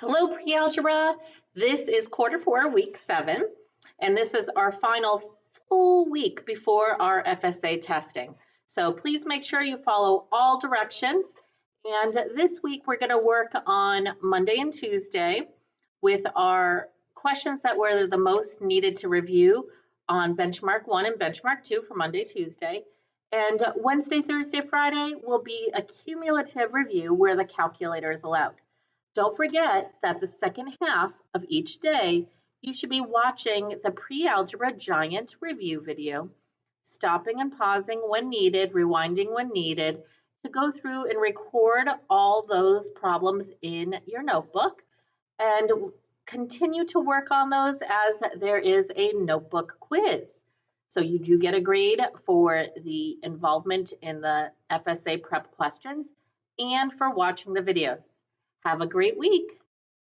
Hello, Pre-Algebra. This is quarter 4, week 7, and this is our final full week before our FSA testing. So please make sure you follow all directions. And this week we're going to work on Monday and Tuesday with our questions that were the most needed to review on benchmark 1 and benchmark 2 for Monday, Tuesday. And Wednesday, Thursday, Friday will be a cumulative review where the calculator is allowed. Don't forget that the second half of each day, you should be watching the Pre-Algebra Giant review video, stopping and pausing when needed, rewinding when needed, to go through and record all those problems in your notebook and continue to work on those as there is a notebook quiz. So you do get a grade for the involvement in the FSA prep questions and for watching the videos. Have a great week.